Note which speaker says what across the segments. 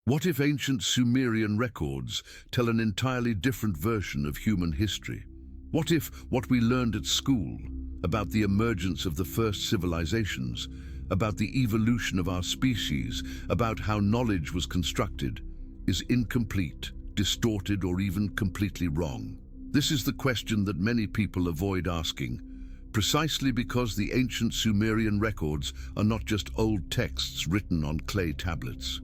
Speaker 1: What if ancient Sumerian records tell an entirely different version of human history? What if what we learned at school about the emergence of the first civilizations, about the evolution of our species, about how knowledge was constructed, is incomplete, distorted, or even completely wrong? This is the question that many people avoid asking, precisely because the ancient Sumerian records are not just old texts written on clay tablets.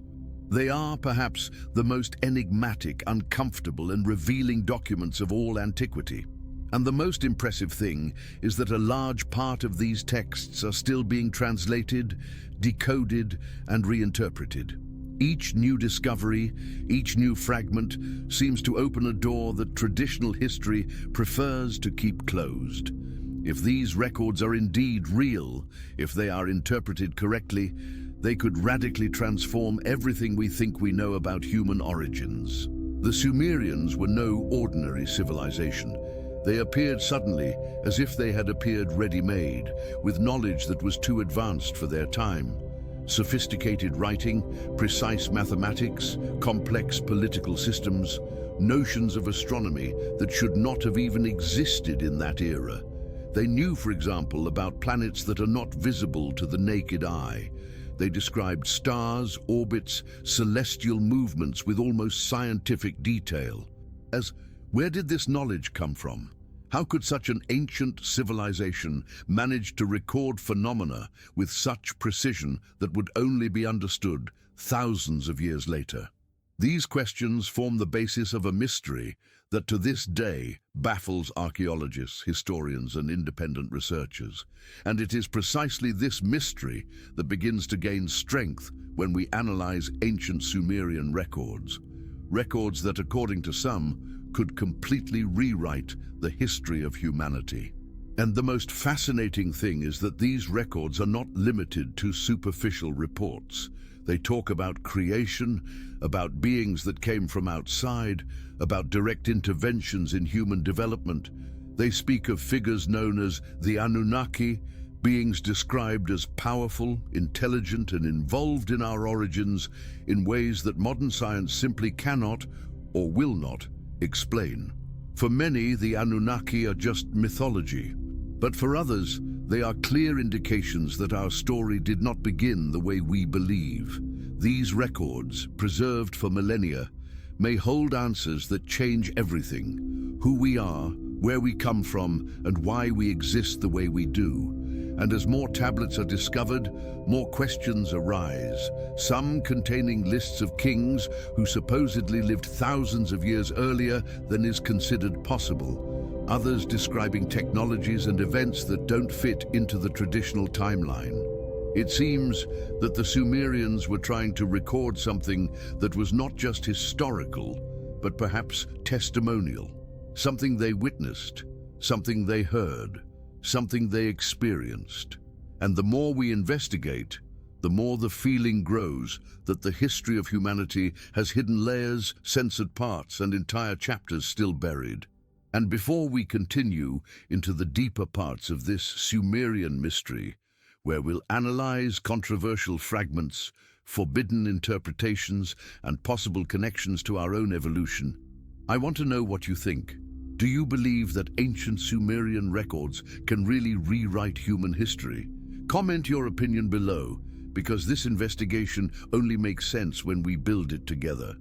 Speaker 1: They are, perhaps, the most enigmatic, uncomfortable, and revealing documents of all antiquity. And the most impressive thing is that a large part of these texts are still being translated, decoded, and reinterpreted. Each new discovery, each new fragment, seems to open a door that traditional history prefers to keep closed. If these records are indeed real, if they are interpreted correctly, they could radically transform everything we think we know about human origins. The Sumerians were no ordinary civilization. They appeared suddenly, as if they had appeared ready-made, with knowledge that was too advanced for their time. Sophisticated writing, precise mathematics, complex political systems, notions of astronomy that should not have even existed in that era. They knew, for example, about planets that are not visible to the naked eye. They described stars, orbits, celestial movements with almost scientific detail. Where did this knowledge come from? How could such an ancient civilization manage to record phenomena with such precision that would only be understood thousands of years later? These questions form the basis of a mystery that to this day baffles archaeologists, historians, and independent researchers. And it is precisely this mystery that begins to gain strength when we analyze ancient Sumerian records. Records that, according to some, could completely rewrite the history of humanity. And the most fascinating thing is that these records are not limited to superficial reports. They talk about creation, about beings that came from outside, about direct interventions in human development. They speak of figures known as the Anunnaki, beings described as powerful, intelligent, and involved in our origins in ways that modern science simply cannot, or will not, explain. For many, the Anunnaki are just mythology, but for others, they are clear indications that our story did not begin the way we believe. These records, preserved for millennia, may hold answers that change everything: who we are, where we come from, and why we exist the way we do. And as more tablets are discovered, more questions arise, some containing lists of kings who supposedly lived thousands of years earlier than is considered possible, others describing technologies and events that don't fit into the traditional timeline. It seems that the Sumerians were trying to record something that was not just historical, but perhaps testimonial, something they witnessed, something they heard, something they experienced. And the more we investigate, the more the feeling grows that the history of humanity has hidden layers, censored parts, and entire chapters still buried. And before we continue into the deeper parts of this Sumerian mystery, where we'll analyze controversial fragments, forbidden interpretations, and possible connections to our own evolution, I want to know what you think. Do you believe that ancient Sumerian records can really rewrite human history? Comment your opinion below, because this investigation only makes sense when we build it together.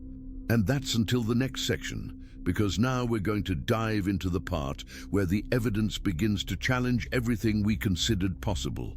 Speaker 1: And that's until the next section, because now we're going to dive into the part where the evidence begins to challenge everything we considered possible.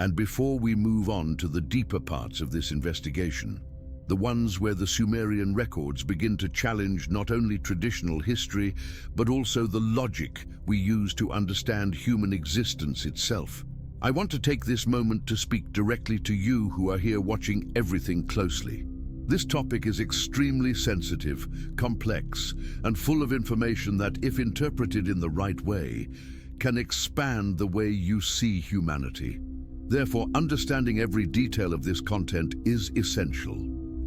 Speaker 1: And before we move on to the deeper parts of this investigation, the ones where the Sumerian records begin to challenge not only traditional history, but also the logic we use to understand human existence itself. I want to take this moment to speak directly to you who are here watching everything closely. This topic is extremely sensitive, complex, and full of information that, if interpreted in the right way, can expand the way you see humanity. Therefore, understanding every detail of this content is essential.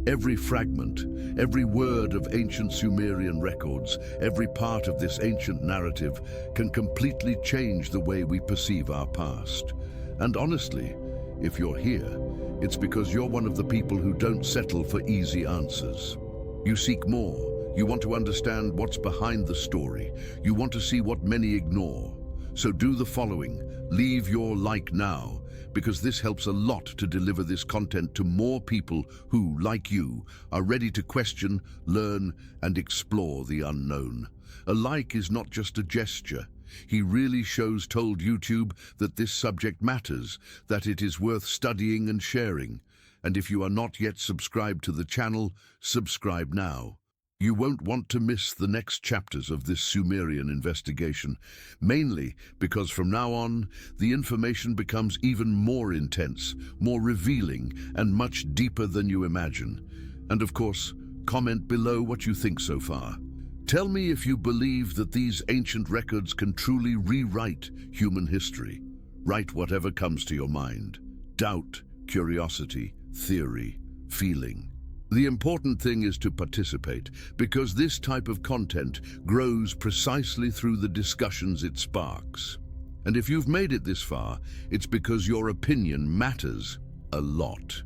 Speaker 1: Every fragment, every word of ancient Sumerian records, every part of this ancient narrative can completely change the way we perceive our past. And honestly, if you're here, It's because you're one of the people who don't settle for easy answers. You seek more. You want to understand what's behind the story. You want to see what many ignore. So do the following. Leave your like now, because this helps a lot to deliver this content to more people who, like you, are ready to question, learn, and explore the unknown. A like is not just a gesture. He really told YouTube that this subject matters, that it is worth studying and sharing. And if you are not yet subscribed to the channel, subscribe now. You won't want to miss the next chapters of this Sumerian investigation, mainly because from now on, the information becomes even more intense, more revealing, and much deeper than you imagine. And of course, comment below what you think so far. Tell me if you believe that these ancient records can truly rewrite human history. Write whatever comes to your mind. Doubt, curiosity, theory, feeling. The important thing is to participate, because this type of content grows precisely through the discussions it sparks. And if you've made it this far, it's because your opinion matters a lot.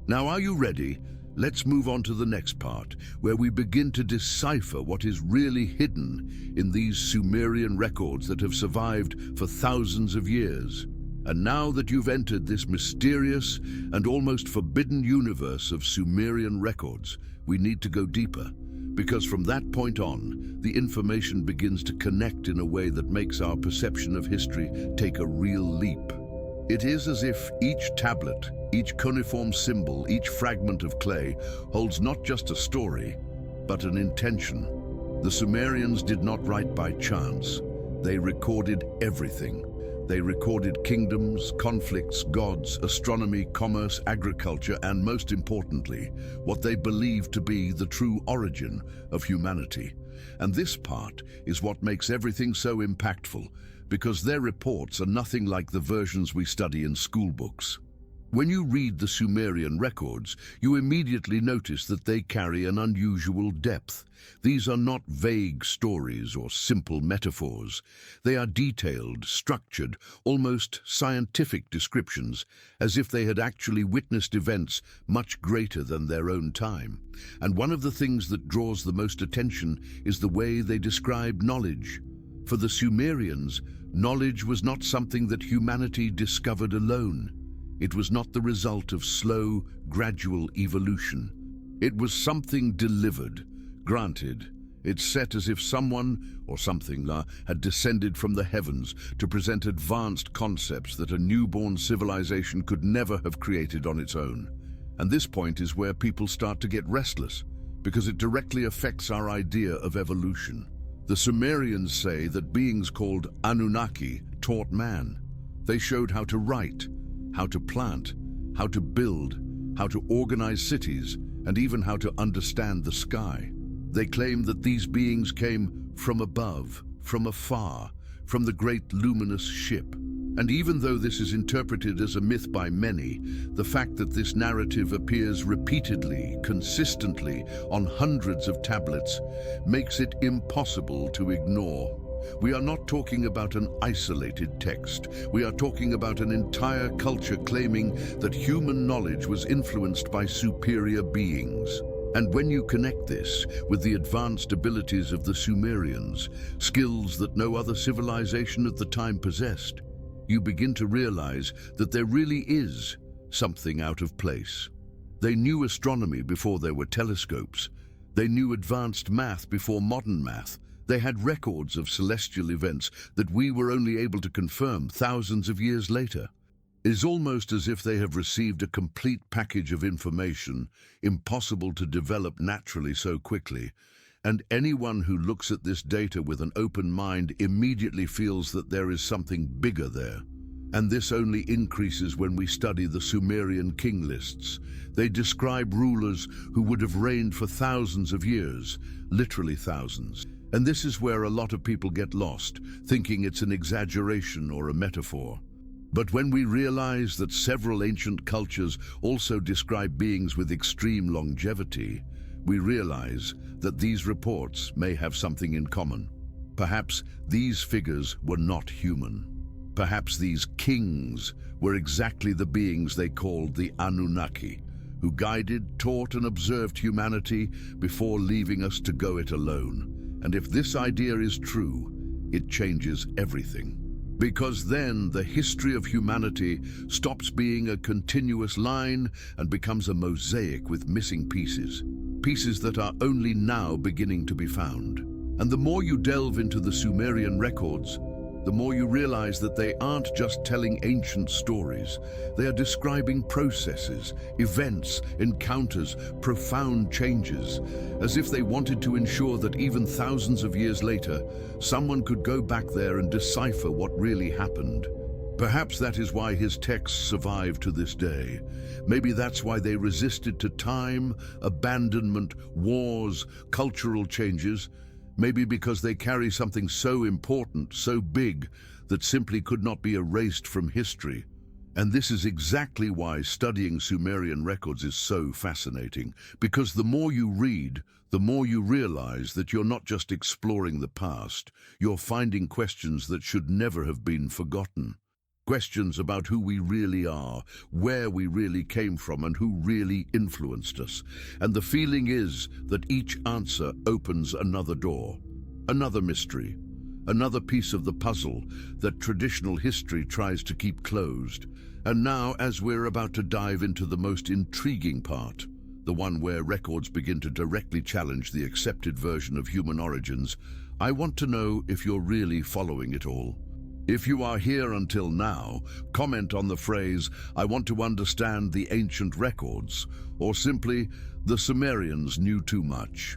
Speaker 1: Now, are you ready? Let's move on to the next part, where we begin to decipher what is really hidden in these Sumerian records that have survived for thousands of years. And now that you've entered this mysterious and almost forbidden universe of Sumerian records, we need to go deeper, because from that point on, the information begins to connect in a way that makes our perception of history take a real leap. It is as if each tablet, each cuneiform symbol, each fragment of clay holds not just a story, but an intention. The Sumerians did not write by chance. They recorded everything. They recorded kingdoms, conflicts, gods, astronomy, commerce, agriculture, and most importantly, what they believed to be the true origin of humanity. And this part is what makes everything so impactful, because their reports are nothing like the versions we study in school books. When you read the Sumerian records, you immediately notice that they carry an unusual depth. These are not vague stories or simple metaphors. They are detailed, structured, almost scientific descriptions, as if they had actually witnessed events much greater than their own time. And one of the things that draws the most attention is the way they describe knowledge. For the Sumerians, knowledge was not something that humanity discovered alone. It was not the result of slow, gradual evolution. It was something delivered, granted. It's set as if someone, or something, had descended from the heavens to present advanced concepts that a newborn civilization could never have created on its own. And this point is where people start to get restless, because it directly affects our idea of evolution. The Sumerians say that beings called Anunnaki taught man. They showed how to write, how to plant, how to build, how to organize cities, and even how to understand the sky. They claim that these beings came from above, from afar, from the great luminous ship. And even though this is interpreted as a myth by many, the fact that this narrative appears repeatedly, consistently, on hundreds of tablets, makes it impossible to ignore. We are not talking about an isolated text. We are talking about an entire culture claiming that human knowledge was influenced by superior beings. And when you connect this with the advanced abilities of the Sumerians, skills that no other civilization at the time possessed, you begin to realize that there really is something out of place. They knew astronomy before there were telescopes. They knew advanced math before modern math. They had records of celestial events that we were only able to confirm thousands of years later. It is almost as if they have received a complete package of information, impossible to develop naturally so quickly. And anyone who looks at this data with an open mind immediately feels that there is something bigger there. And this only increases when we study the Sumerian king lists. They describe rulers who would have reigned for thousands of years, literally thousands. And this is where a lot of people get lost, thinking it's an exaggeration or a metaphor. But when we realize that several ancient cultures also describe beings with extreme longevity, we realize that these reports may have something in common. Perhaps these figures were not human. Perhaps these kings were exactly the beings they called the Anunnaki, who guided, taught, and observed humanity before leaving us to go it alone. And if this idea is true, it changes everything. Because then the history of humanity stops being a continuous line and becomes a mosaic with missing pieces, pieces that are only now beginning to be found. And the more you delve into the Sumerian records, the more you realize that they aren't just telling ancient stories. They are describing processes, events, encounters, profound changes, as if they wanted to ensure that even thousands of years later, someone could go back there and decipher what really happened. Perhaps that is why his texts survive to this day. Maybe that's why they resisted to time, abandonment, wars, cultural changes. Maybe because they carry something so important, so big, that simply could not be erased from history. And this is exactly why studying Sumerian records is so fascinating, because the more you read, the more you realize that you're not just exploring the past, you're finding questions that should never have been forgotten. Questions about who we really are, where we really came from, and who really influenced us. And the feeling is that each answer opens another door, another mystery, another piece of the puzzle that traditional history tries to keep closed. And now, as we're about to dive into the most intriguing part, the one where records begin to directly challenge the accepted version of human origins, I want to know if you're really following it all. If you are here until now, comment on the phrase, "I want to understand the ancient records," or simply, "The Sumerians knew too much."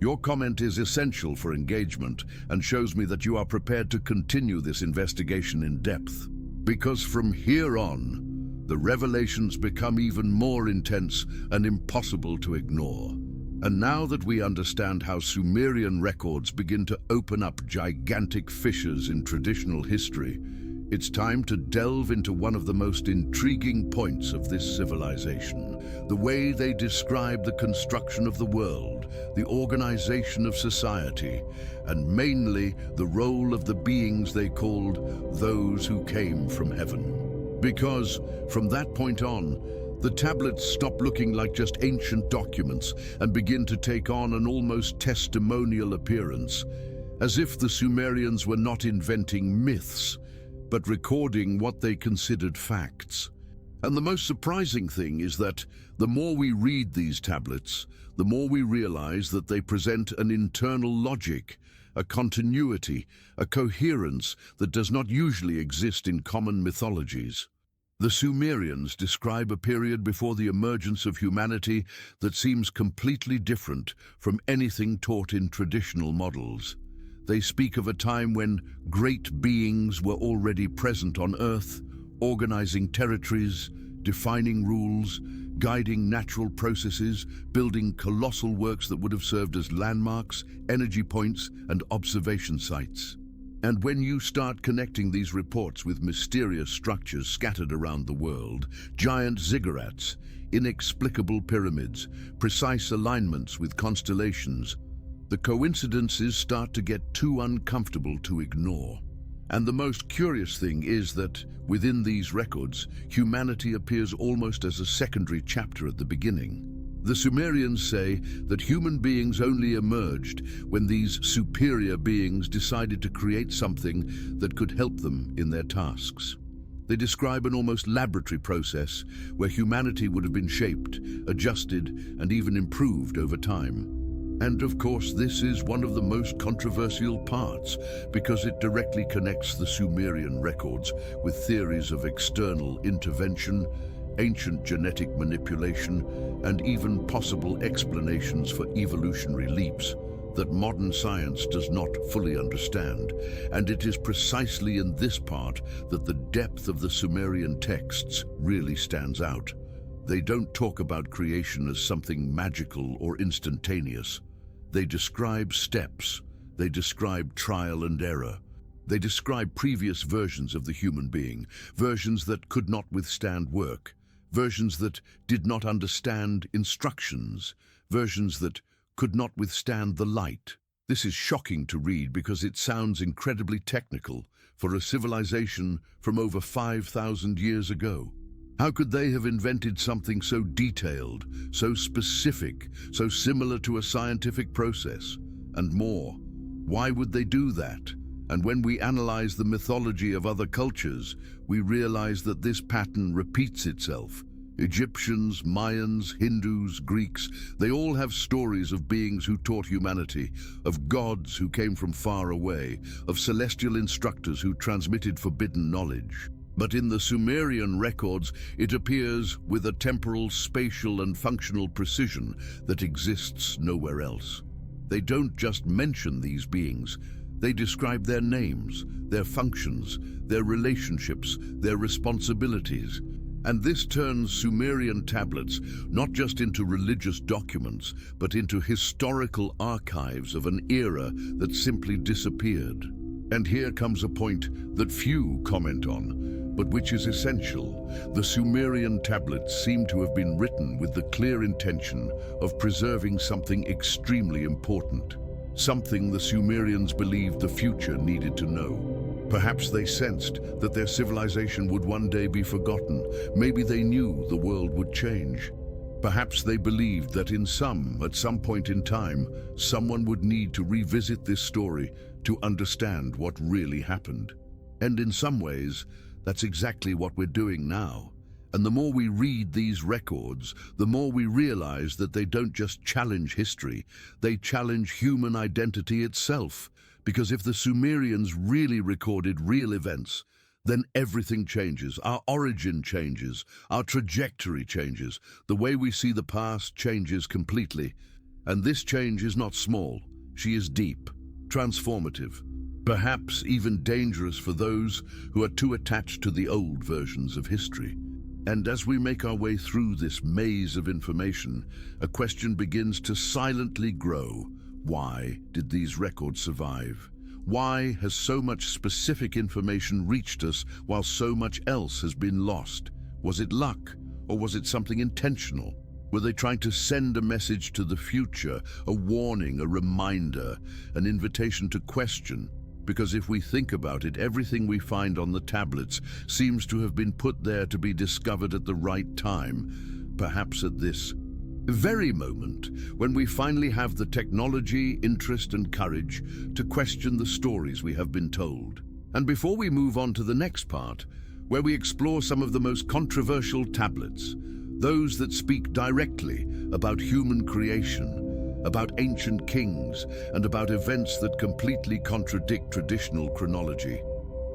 Speaker 1: Your comment is essential for engagement and shows me that you are prepared to continue this investigation in depth. Because from here on, the revelations become even more intense and impossible to ignore. And now that we understand how Sumerian records begin to open up gigantic fissures in traditional history, it's time to delve into one of the most intriguing points of this civilization: the way they describe the construction of the world, the organization of society, and mainly the role of the beings they called those who came from heaven. Because from that point on, the tablets stop looking like just ancient documents and begin to take on an almost testimonial appearance, as if the Sumerians were not inventing myths, but recording what they considered facts. And the most surprising thing is that the more we read these tablets, the more we realize that they present an internal logic, a continuity, a coherence that does not usually exist in common mythologies. The Sumerians describe a period before the emergence of humanity that seems completely different from anything taught in traditional models. They speak of a time when great beings were already present on Earth, organizing territories, defining rules, guiding natural processes, building colossal works that would have served as landmarks, energy points, and observation sites. And when you start connecting these reports with mysterious structures scattered around the world, giant ziggurats, inexplicable pyramids, precise alignments with constellations, the coincidences start to get too uncomfortable to ignore. And the most curious thing is that, within these records, humanity appears almost as a secondary chapter at the beginning. The Sumerians say that human beings only emerged when these superior beings decided to create something that could help them in their tasks. They describe an almost laboratory process where humanity would have been shaped, adjusted, and even improved over time. And of course, this is one of the most controversial parts because it directly connects the Sumerian records with theories of external intervention, ancient genetic manipulation, and even possible explanations for evolutionary leaps that modern science does not fully understand. And it is precisely in this part that the depth of the Sumerian texts really stands out. They don't talk about creation as something magical or instantaneous. They describe steps. They describe trial and error. They describe previous versions of the human being, versions that could not withstand work, versions that did not understand instructions, versions that could not withstand the light, This is shocking to read because it sounds incredibly technical for a civilization from over 5,000 years ago. How could they have invented something so detailed, so specific, so similar to a scientific process? And more, why would they do that? And when we analyze the mythology of other cultures, we realize that this pattern repeats itself. Egyptians, Mayans, Hindus, Greeks, they all have stories of beings who taught humanity, of gods who came from far away, of celestial instructors who transmitted forbidden knowledge. But in the Sumerian records, it appears with a temporal, spatial, and functional precision that exists nowhere else. They don't just mention these beings, they describe their names, their functions, their relationships, their responsibilities. And this turns Sumerian tablets not just into religious documents, but into historical archives of an era that simply disappeared. And here comes a point that few comment on, but which is essential. The Sumerian tablets seem to have been written with the clear intention of preserving something extremely important, something the Sumerians believed the future needed to know. Perhaps they sensed that their civilization would one day be forgotten. Maybe they knew the world would change. Perhaps they believed that at some point in time, someone would need to revisit this story to understand what really happened. And in some ways, that's exactly what we're doing now. And the more we read these records, the more we realize that they don't just challenge history, they challenge human identity itself. Because if the Sumerians really recorded real events, then everything changes. Our origin changes, our trajectory changes, the way we see the past changes completely. And this change is not small, she is deep, transformative, perhaps even dangerous for those who are too attached to the old versions of history. And as we make our way through this maze of information, a question begins to silently grow. Why did these records survive? Why has so much specific information reached us while so much else has been lost? Was it luck, or was it something intentional? Were they trying to send a message to the future, a warning, a reminder, an invitation to question? Because if we think about it, everything we find on the tablets seems to have been put there to be discovered at the right time, perhaps at this very moment when we finally have the technology, interest, and courage to question the stories we have been told. And before we move on to the next part, where we explore some of the most controversial tablets, those that speak directly about human creation, about ancient kings, and about events that completely contradict traditional chronology,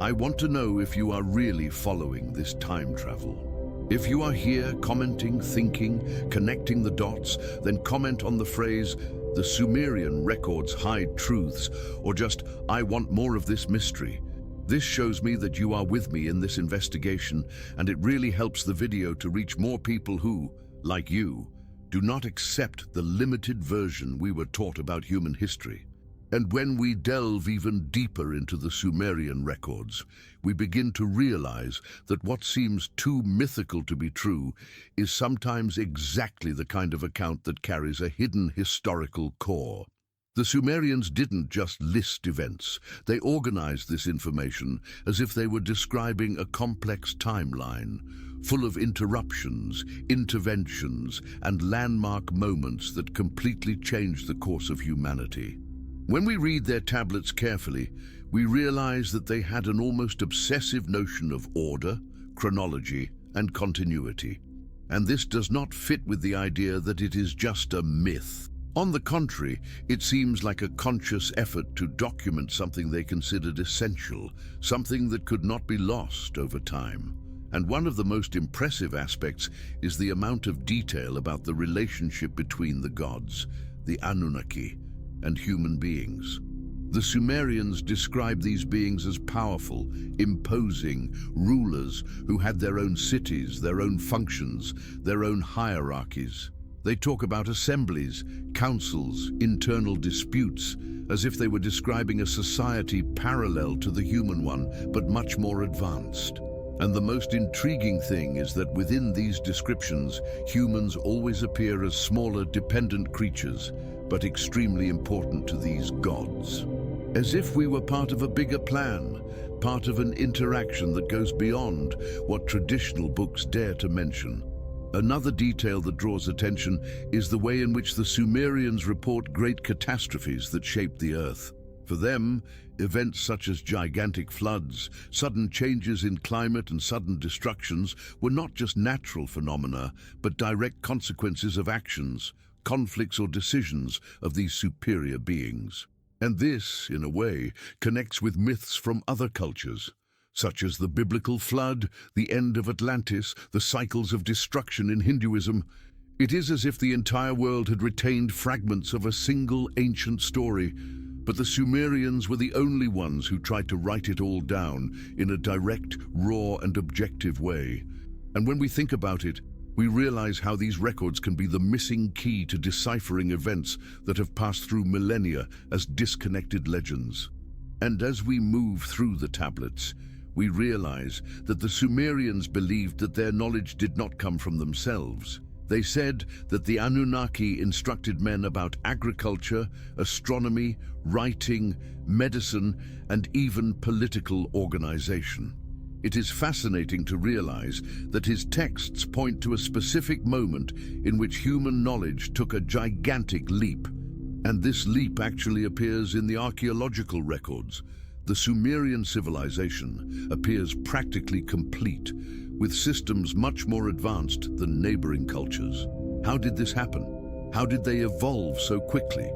Speaker 1: I want to know if you are really following this time travel. If you are here commenting, thinking, connecting the dots, then comment on the phrase, "The Sumerian records hide truths," or just, "I want more of this mystery." This shows me that you are with me in this investigation, and it really helps the video to reach more people who, like you, do not accept the limited version we were taught about human history. And when we delve even deeper into the Sumerian records, we begin to realize that what seems too mythical to be true is sometimes exactly the kind of account that carries a hidden historical core. The Sumerians didn't just list events, they organized this information as if they were describing a complex timeline, full of interruptions, interventions, and landmark moments that completely changed the course of humanity. When we read their tablets carefully, we realize that they had an almost obsessive notion of order, chronology, and continuity. And this does not fit with the idea that it is just a myth. On the contrary, it seems like a conscious effort to document something they considered essential, something that could not be lost over time. And one of the most impressive aspects is the amount of detail about the relationship between the gods, the Anunnaki, and human beings. The Sumerians describe these beings as powerful, imposing rulers who had their own cities, their own functions, their own hierarchies. They talk about assemblies, councils, internal disputes, as if they were describing a society parallel to the human one, but much more advanced. And the most intriguing thing is that within these descriptions, humans always appear as smaller, dependent creatures, but extremely important to these gods. As if we were part of a bigger plan, part of an interaction that goes beyond what traditional books dare to mention. Another detail that draws attention is the way in which the Sumerians report great catastrophes that shaped the earth. For them, events such as gigantic floods, sudden changes in climate and sudden destructions were not just natural phenomena, but direct consequences of actions, conflicts or decisions of these superior beings. And this, in a way, connects with myths from other cultures, such as the biblical flood, the end of Atlantis, the cycles of destruction in Hinduism. It is as if the entire world had retained fragments of a single ancient story, but the Sumerians were the only ones who tried to write it all down in a direct, raw and objective way. And when we think about it, we realize how these records can be the missing key to deciphering events that have passed through millennia as disconnected legends. And as we move through the tablets, we realize that the Sumerians believed that their knowledge did not come from themselves. They said that the Anunnaki instructed men about agriculture, astronomy, writing, medicine, and even political organization. It is fascinating to realize that his texts point to a specific moment in which human knowledge took a gigantic leap. And this leap actually appears in the archaeological records. The Sumerian civilization appears practically complete, with systems much more advanced than neighboring cultures. How did this happen? How did they evolve so quickly?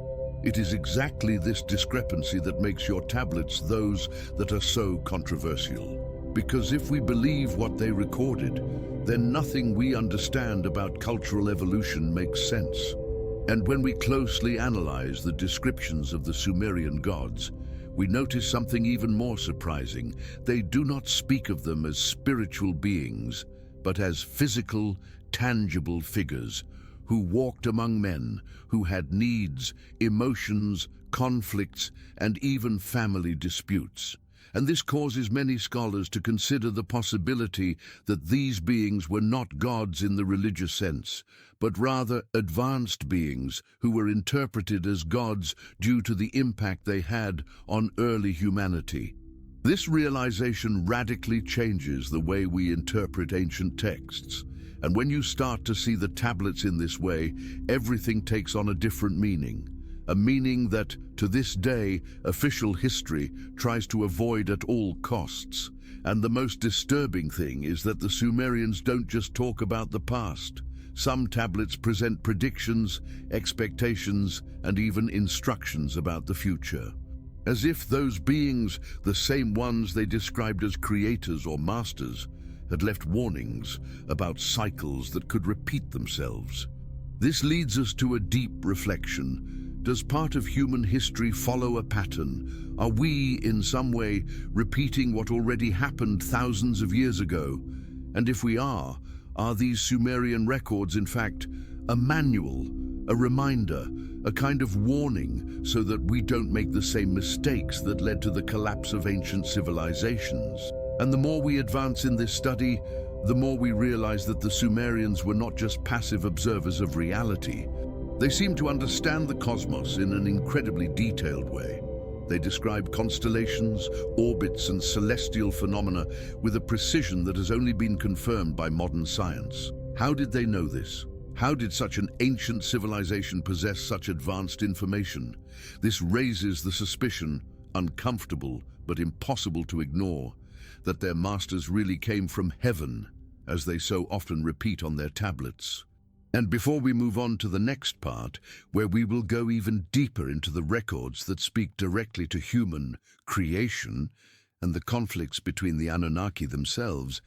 Speaker 1: It is exactly this discrepancy that makes your tablets those that are so controversial. Because if we believe what they recorded, then nothing we understand about cultural evolution makes sense. And when we closely analyze the descriptions of the Sumerian gods, we notice something even more surprising. They do not speak of them as spiritual beings, but as physical, tangible figures who walked among men, who had needs, emotions, conflicts, and even family disputes. And this causes many scholars to consider the possibility that these beings were not gods in the religious sense, but rather advanced beings who were interpreted as gods due to the impact they had on early humanity. This realization radically changes the way we interpret ancient texts. And when you start to see the tablets in this way, everything takes on a different meaning. A meaning that, to this day, official history tries to avoid at all costs. And the most disturbing thing is that the Sumerians don't just talk about the past. Some tablets present predictions, expectations, and even instructions about the future. As if those beings, the same ones they described as creators or masters, had left warnings about cycles that could repeat themselves. This leads us to a deep reflection. Does part of human history follow a pattern? Are we, in some way, repeating what already happened thousands of years ago? And if we are these Sumerian records, in fact, a manual, a reminder, a kind of warning so that we don't make the same mistakes that led to the collapse of ancient civilizations? And the more we advance in this study, the more we realize that the Sumerians were not just passive observers of reality. They seem to understand the cosmos in an incredibly detailed way. They describe constellations, orbits, and celestial phenomena with a precision that has only been confirmed by modern science. How did they know this? How did such an ancient civilization possess such advanced information? This raises the suspicion, uncomfortable but impossible to ignore, that their masters really came from heaven, as they so often repeat on their tablets. And before we move on to the next part, where we will go even deeper into the records that speak directly to human creation and the conflicts between the Anunnaki themselves,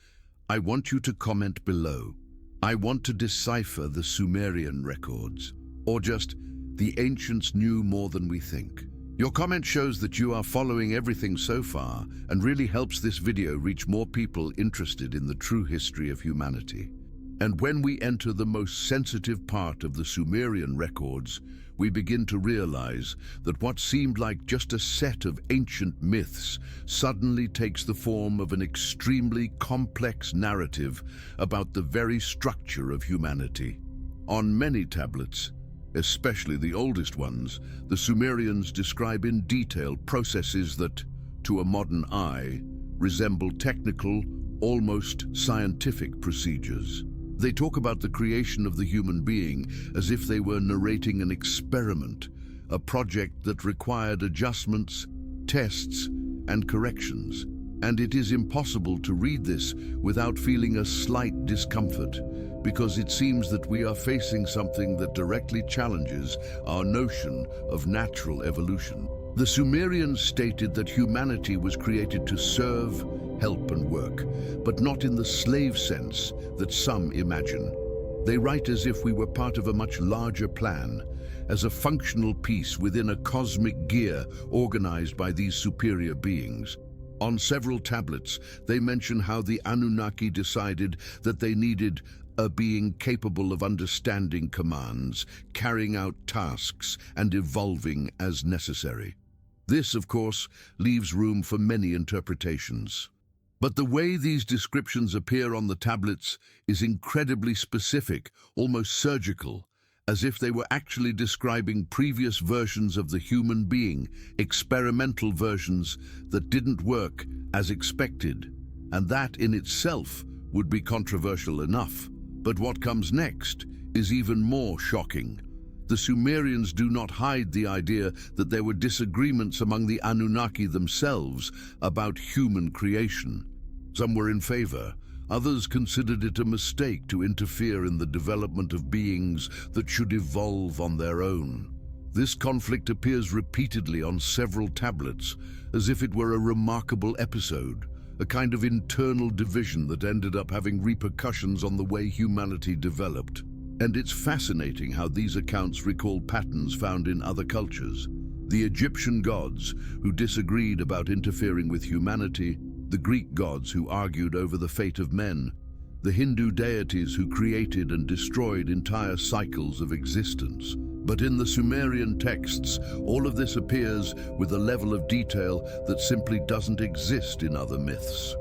Speaker 1: I want you to comment below. I want to decipher the Sumerian records, or just the ancients knew more than we think. Your comment shows that you are following everything so far and really helps this video reach more people interested in the true history of humanity. And when we enter the most sensitive part of the Sumerian records, we begin to realize that what seemed like just a set of ancient myths suddenly takes the form of an extremely complex narrative about the very structure of humanity. On many tablets, Especially the oldest ones, the Sumerians describe in detail processes that, to a modern eye, resemble technical, almost scientific procedures. They talk about the creation of the human being as if they were narrating an experiment, a project that required adjustments, tests, and corrections. And it is impossible to read this without feeling a slight discomfort, because it seems that we are facing something that directly challenges our notion of natural evolution. The Sumerians stated that humanity was created to serve, help, and work, but not in the slave sense that some imagine. They write as if we were part of a much larger plan, as a functional piece within a cosmic gear organized by these superior beings. On several tablets, they mention how the Anunnaki decided that they needed a being capable of understanding commands, carrying out tasks, and evolving as necessary. This, of course, leaves room for many interpretations. But the way these descriptions appear on the tablets is incredibly specific, almost surgical, as if they were actually describing previous versions of the human being, experimental versions that didn't work as expected. And that in itself would be controversial enough. But what comes next is even more shocking. The Sumerians do not hide the idea that there were disagreements among the Anunnaki themselves about human creation. Some were in favor. Others considered it a mistake to interfere in the development of beings that should evolve on their own. This conflict appears repeatedly on several tablets, as if it were a remarkable episode, a kind of internal division that ended up having repercussions on the way humanity developed. And it's fascinating how these accounts recall patterns found in other cultures. The Egyptian gods, who disagreed about interfering with humanity, the Greek gods who argued over the fate of men, the Hindu deities who created and destroyed entire cycles of existence. But in the Sumerian texts, all of this appears with a level of detail that simply doesn't exist in other myths.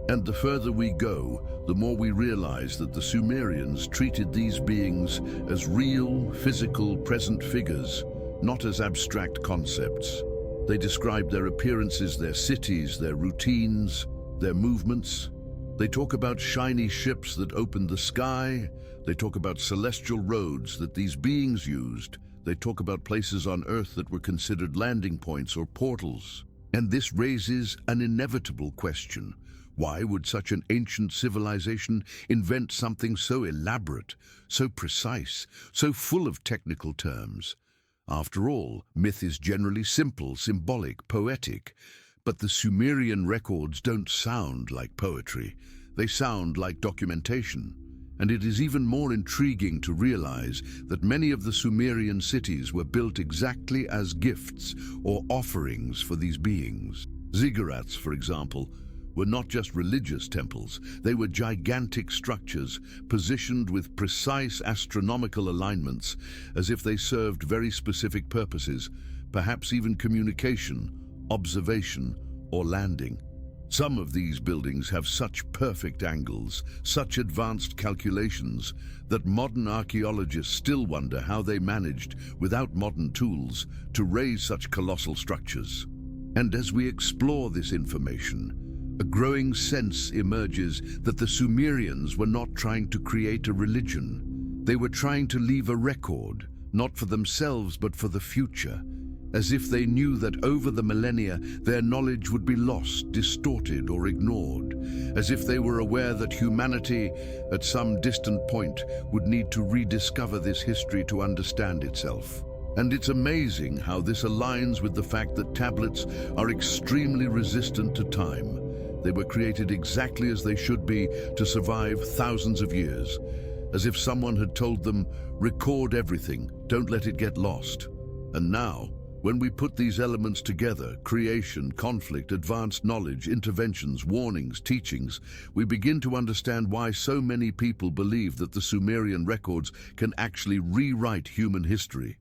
Speaker 1: And the further we go, the more we realize that the Sumerians treated these beings as real, physical, present figures, not as abstract concepts. They described their appearances, their cities, their routines, their movements. They talk about shiny ships that opened the sky. They talk about celestial roads that these beings used. They talk about places on Earth that were considered landing points or portals. And this raises an inevitable question. Why would such an ancient civilization invent something so elaborate, so precise, so full of technical terms? After all, myth is generally simple, symbolic, poetic, but the Sumerian records don't sound like poetry. They sound like documentation. And it is even more intriguing to realize that many of the Sumerian cities were built exactly as gifts or offerings for these beings. Ziggurats, for example, were not just religious temples. They were gigantic structures positioned with precise astronomical alignments, as if they served very specific purposes, perhaps even communication, observation, or landing. Some of these buildings have such perfect angles, such advanced calculations, that modern archaeologists still wonder how they managed, without modern tools, to raise such colossal structures. And as we explore this information, a growing sense emerges that the Sumerians were not trying to create a religion. They were trying to leave a record, not for themselves but for the future, as if they knew that over the millennia their knowledge would be lost, distorted, or ignored, as if they were aware that humanity, at some distant point, would need to rediscover this history to understand itself. And it's amazing how this aligns with the fact that tablets are extremely resistant to time. They were created exactly as they should be to survive thousands of years, as if someone had told them, record everything, don't let it get lost. And now, when we put these elements together, creation, conflict, advanced knowledge, interventions, warnings, teachings, we begin to understand why so many people believe that the Sumerian records can actually rewrite human history.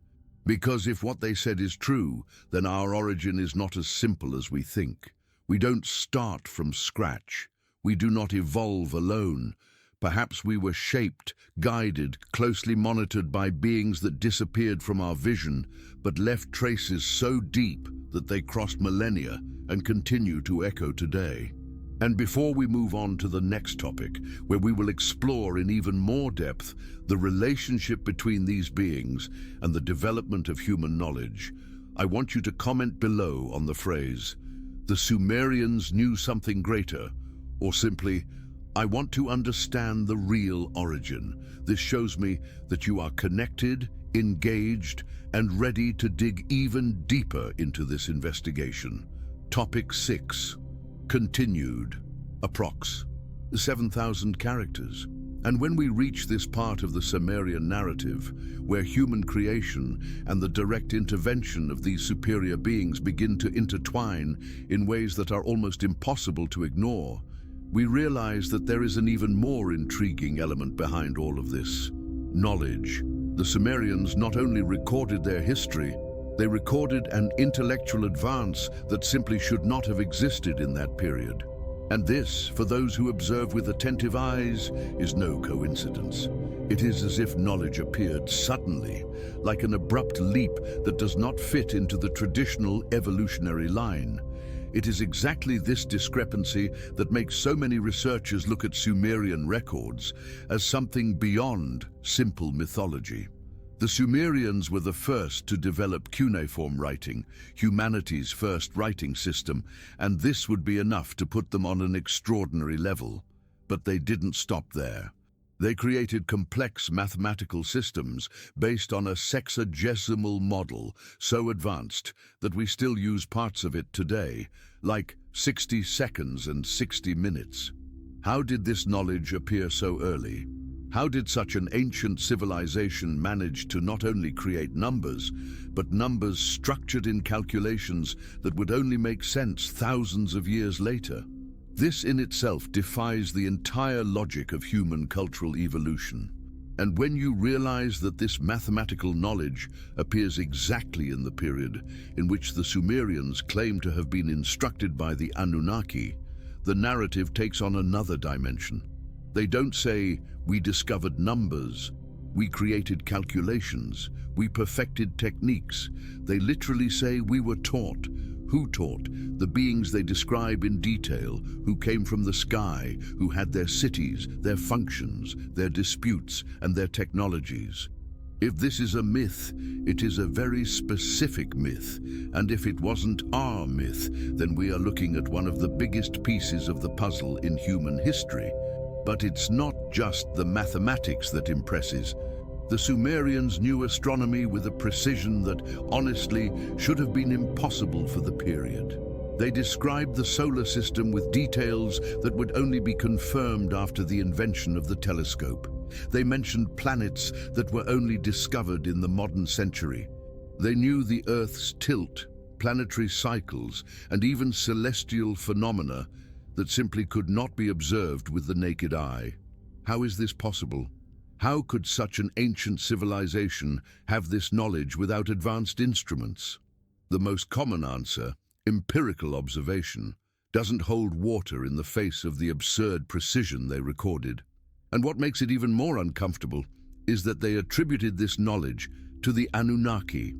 Speaker 1: Because if what they said is true, then our origin is not as simple as we think. We don't start from scratch. We do not evolve alone, Perhaps we were shaped, guided, closely monitored by beings that disappeared from our vision, but left traces so deep that they crossed millennia and continue to echo today. And before we move on to the next topic, where we will explore in even more depth the relationship between these beings and the development of human knowledge, I want you to comment below on the phrase, "The Sumerians knew something greater," or simply, "I want to understand the real origin." This shows me that you are connected, engaged, and ready to dig even deeper into this investigation. Topic 6. Continued. Approx. 7,000 characters. And when we reach this part of the Sumerian narrative, where human creation and the direct intervention of these superior beings begin to intertwine in ways that are almost impossible to ignore, we realize that there is an even more intriguing element behind all of this: knowledge. The Sumerians not only recorded their history, they recorded an intellectual advance that simply should not have existed in that period. And this, for those who observe with attentive eyes, is no coincidence. It is as if knowledge appeared suddenly, like an abrupt leap that does not fit into the traditional evolutionary line. It is exactly this discrepancy that makes so many researchers look at Sumerian records as something beyond simple mythology. The Sumerians were the first to develop cuneiform writing, humanity's first writing system, and this would be enough to put them on an extraordinary level. But they didn't stop there. They created complex mathematical systems based on a sexagesimal model so advanced that we still use parts of it today, like 60 seconds and 60 minutes. How did this knowledge appear so early? How did such an ancient civilization manage to not only create numbers, but numbers structured in calculations that would only make sense thousands of years later? This in itself defies the entire logic of human cultural evolution. And when you realize that this mathematical knowledge appears exactly in the period in which the Sumerians claim to have been instructed by the Anunnaki, the narrative takes on another dimension. They don't say, "We discovered numbers," "We created calculations," "We perfected techniques." They literally say, "We were taught." Who taught? The beings they describe in detail, who came from the sky, who had their cities, their functions, their disputes, and their technologies. If this is a myth, it is a very specific myth, and if it wasn't our myth, then we are looking at one of the biggest pieces of the puzzle in human history. But it's not just the mathematics that impresses. The Sumerians knew astronomy with a precision that, honestly, should have been impossible for the period. They described the solar system with details that would only be confirmed after the invention of the telescope. They mentioned planets that were only discovered in the modern century. They knew the Earth's tilt, planetary cycles, and even celestial phenomena that simply could not be observed with the naked eye. How is this possible? How could such an ancient civilization have this knowledge without advanced instruments? The most common answer, empirical observation, doesn't hold water in the face of the absurd precision they recorded. And what makes it even more uncomfortable is that they attributed this knowledge to the Anunnaki.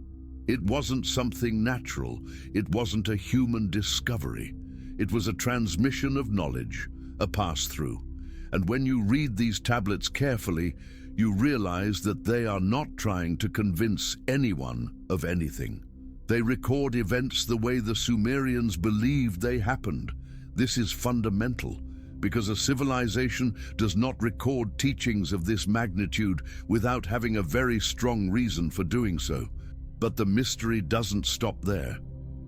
Speaker 1: It wasn't something natural. It wasn't a human discovery. It was a transmission of knowledge, a pass-through. And when you read these tablets carefully, you realize that they are not trying to convince anyone of anything. They record events the way the Sumerians believed they happened. This is fundamental, because a civilization does not record teachings of this magnitude without having a very strong reason for doing so. But the mystery doesn't stop there.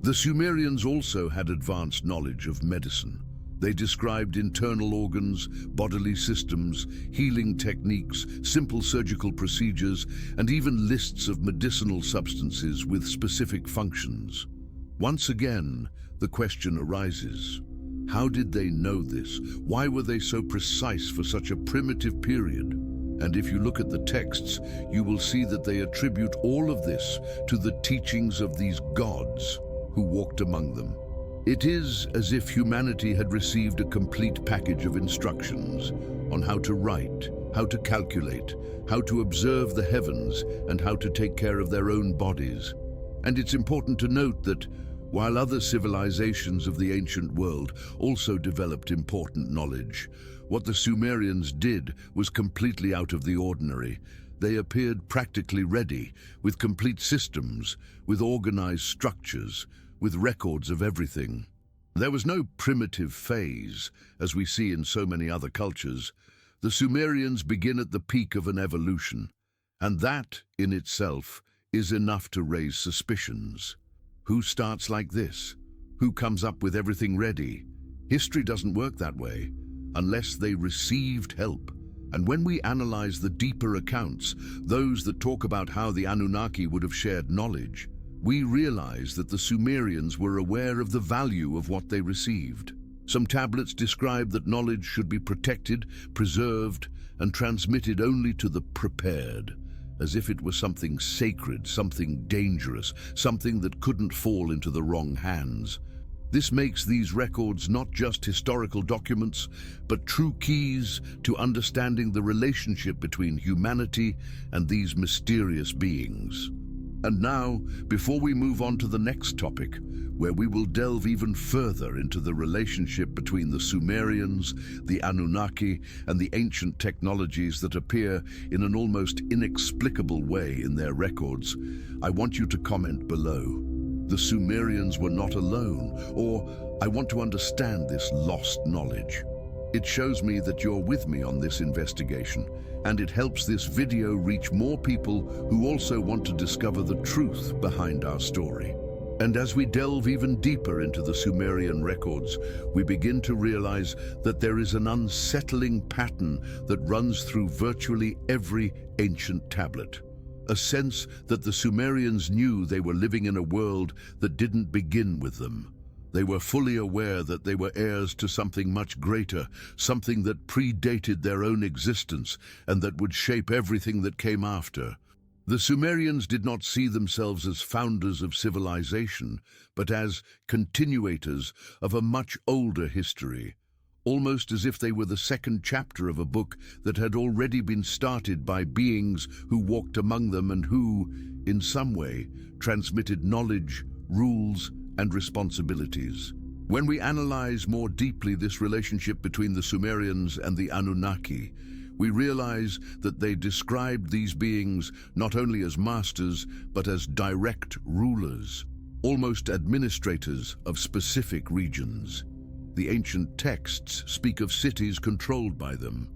Speaker 1: The Sumerians also had advanced knowledge of medicine. They described internal organs, bodily systems, healing techniques, simple surgical procedures, and even lists of medicinal substances with specific functions. Once again, the question arises, how did they know this? Why were they so precise for such a primitive period? And if you look at the texts, you will see that they attribute all of this to the teachings of these gods who walked among them. It is as if humanity had received a complete package of instructions on how to write, how to calculate, how to observe the heavens, and how to take care of their own bodies. And it's important to note that while other civilizations of the ancient world also developed important knowledge, what the Sumerians did was completely out of the ordinary. They appeared practically ready, with complete systems, with organized structures, with records of everything. There was no primitive phase, as we see in so many other cultures. The Sumerians begin at the peak of an evolution, and that, in itself, is enough to raise suspicions. Who starts like this? Who comes up with everything ready? History doesn't work that way, unless they received help. And when we analyze the deeper accounts, those that talk about how the Anunnaki would have shared knowledge, we realize that the Sumerians were aware of the value of what they received. Some tablets describe that knowledge should be protected, preserved, and transmitted only to the prepared, as if it was something sacred, something dangerous, something that couldn't fall into the wrong hands. This makes these records not just historical documents, but true keys to understanding the relationship between humanity and these mysterious beings. And now, before we move on to the next topic, where we will delve even further into the relationship between the Sumerians, the Anunnaki, and the ancient technologies that appear in an almost inexplicable way in their records, I want you to comment below. The Sumerians were not alone, or I want to understand this lost knowledge. It shows me that you're with me on this investigation, and it helps this video reach more people who also want to discover the truth behind our story. And as we delve even deeper into the Sumerian records, we begin to realize that there is an unsettling pattern that runs through virtually every ancient tablet. A sense that the Sumerians knew they were living in a world that didn't begin with them. They were fully aware that they were heirs to something much greater, something that predated their own existence and that would shape everything that came after. The Sumerians did not see themselves as founders of civilization, but as continuators of a much older history, almost as if they were the second chapter of a book that had already been started by beings who walked among them and who, in some way, transmitted knowledge, rules, and responsibilities. When we analyze more deeply this relationship between the Sumerians and the Anunnaki, we realize that they described these beings not only as masters, but as direct rulers, almost administrators of specific regions. The ancient texts speak of cities controlled by them,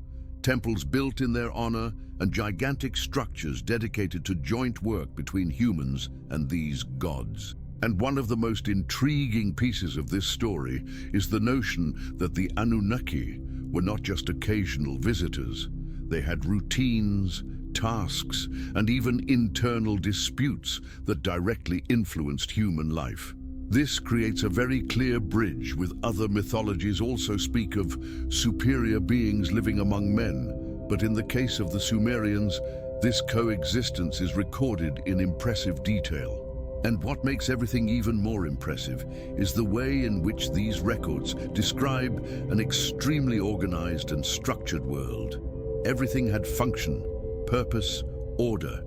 Speaker 1: temples built in their honor, and gigantic structures dedicated to joint work between humans and these gods. And one of the most intriguing pieces of this story is the notion that the Anunnaki were not just occasional visitors. They had routines, tasks, and even internal disputes that directly influenced human life. This creates a very clear bridge with other mythologies also speak of superior beings living among men, but in the case of the Sumerians, this coexistence is recorded in impressive detail. And what makes everything even more impressive is the way in which these records describe an extremely organized and structured world. Everything had function, purpose, order.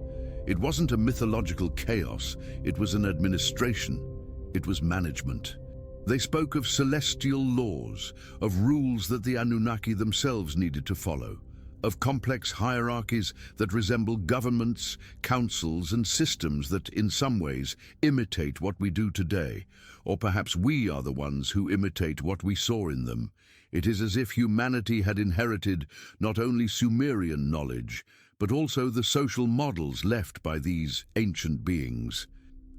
Speaker 1: It wasn't a mythological chaos, it was an administration. It was management. They spoke of celestial laws, of rules that the Anunnaki themselves needed to follow, of complex hierarchies that resemble governments, councils, and systems that, in some ways, imitate what we do today. Or perhaps we are the ones who imitate what we saw in them. It is as if humanity had inherited not only Sumerian knowledge, but also the social models left by these ancient beings.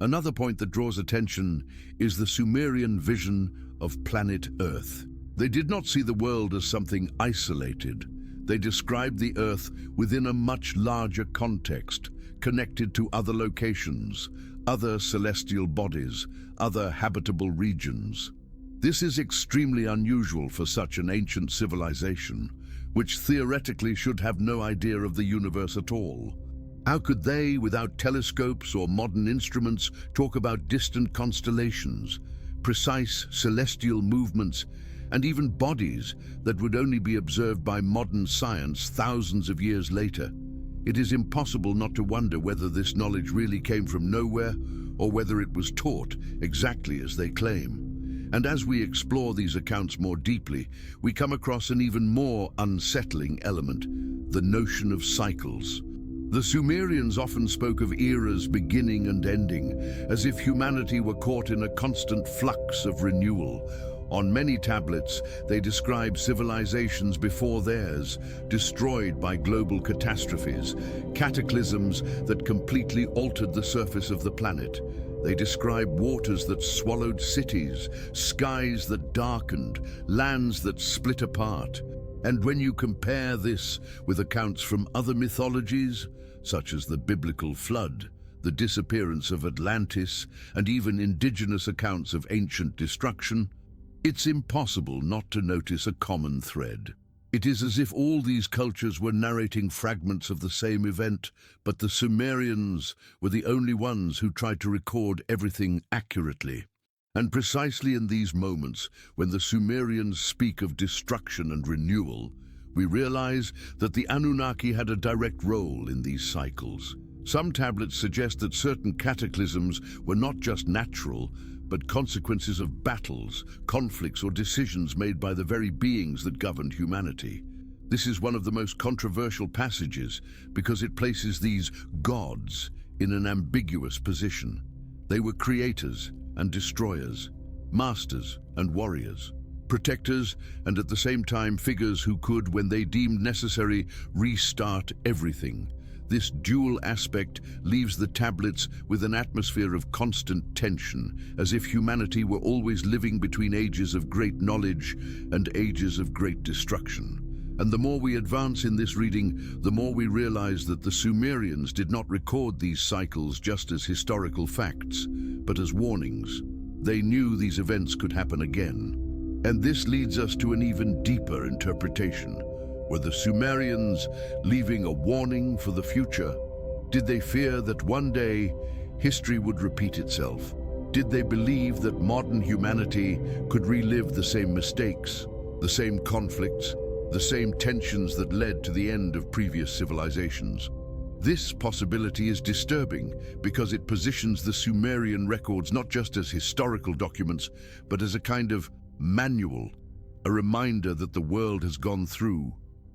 Speaker 1: Another point that draws attention is the Sumerian vision of planet Earth. They did not see the world as something isolated. They described the Earth within a much larger context, connected to other locations, other celestial bodies, other habitable regions. This is extremely unusual for such an ancient civilization, which theoretically should have no idea of the universe at all. How could they, without telescopes or modern instruments, talk about distant constellations, precise celestial movements, and even bodies that would only be observed by modern science thousands of years later. It is impossible not to wonder whether this knowledge really came from nowhere or whether it was taught exactly as they claim. And as we explore these accounts more deeply, we come across an even more unsettling element, the notion of cycles. The Sumerians often spoke of eras beginning and ending, as if humanity were caught in a constant flux of renewal. On many tablets, they describe civilizations before theirs, destroyed by global catastrophes, cataclysms that completely altered the surface of the planet. They describe waters that swallowed cities, skies that darkened, lands that split apart. And when you compare this with accounts from other mythologies, such as the biblical flood, the disappearance of Atlantis, and even indigenous accounts of ancient destruction, it's impossible not to notice a common thread. It is as if all these cultures were narrating fragments of the same event, but the Sumerians were the only ones who tried to record everything accurately. And precisely in these moments, when the Sumerians speak of destruction and renewal, we realize that the Anunnaki had a direct role in these cycles. Some tablets suggest that certain cataclysms were not just natural, but consequences of battles, conflicts, or decisions made by the very beings that governed humanity. This is one of the most controversial passages because it places these gods in an ambiguous position. They were creators and destroyers, masters and warriors, protectors and at the same time figures who could, when they deemed necessary, restart everything. This dual aspect leaves the tablets with an atmosphere of constant tension, as if humanity were always living between ages of great knowledge and ages of great destruction. And the more we advance in this reading, the more we realize that the Sumerians did not record these cycles just as historical facts, but as warnings. They knew these events could happen again. And this leads us to an even deeper interpretation. Were the Sumerians leaving a warning for the future? Did they fear that one day history would repeat itself? Did they believe that modern humanity could relive the same mistakes, the same conflicts, the same tensions that led to the end of previous civilizations? This possibility is disturbing because it positions the Sumerian records not just as historical documents, but as a kind of manual, a reminder that the world has gone through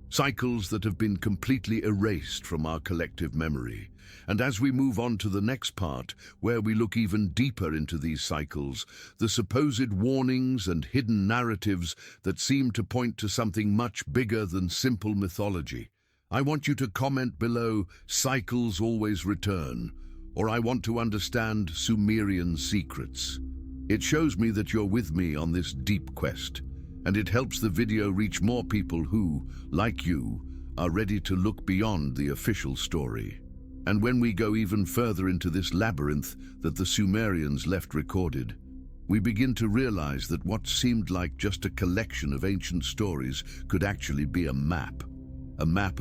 Speaker 1: cycles that have been completely erased from our collective memory. And as we move on to the next part, where we look even deeper into these cycles, the supposed warnings and hidden narratives that seem to point to something much bigger than simple mythology, I want you to comment below, "Cycles always return," or "I want to understand Sumerian secrets." It shows me that you're with me on this deep quest, and it helps the video reach more people who, like you, are ready to look beyond the official story. And when we go even further into this labyrinth that the Sumerians left recorded, we begin to realize that what seemed like just a collection of ancient stories could actually be a map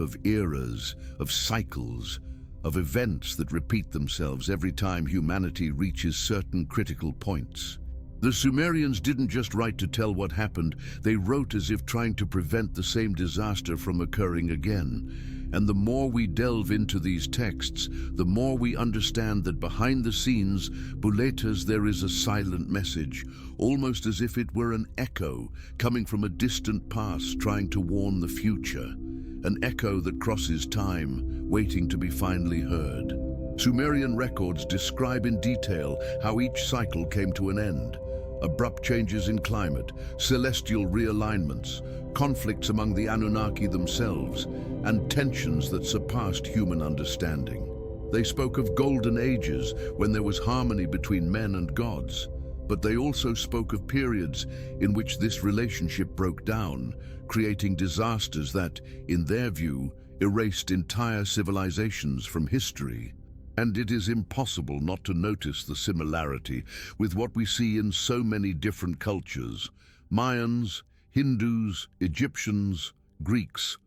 Speaker 1: of eras, of cycles, of events that repeat themselves every time humanity reaches certain critical points. The Sumerians didn't just write to tell what happened, they wrote as if trying to prevent the same disaster from occurring again. And the more we delve into these texts, the more we understand that behind the scenes, buletas, there is a silent message, almost as if it were an echo coming from a distant past trying to warn the future. An echo that crosses time, waiting to be finally heard. Sumerian records describe in detail how each cycle came to an end. Abrupt changes in climate, celestial realignments, conflicts among the Anunnaki themselves, and tensions that surpassed human understanding. They spoke of golden ages when there was harmony between men and gods, but they also spoke of periods in which this relationship broke down, creating disasters that, in their view, erased entire civilizations from history. And it is impossible not to notice the similarity with what we see in so many different cultures. Mayans, Hindus, Egyptians, Greeks,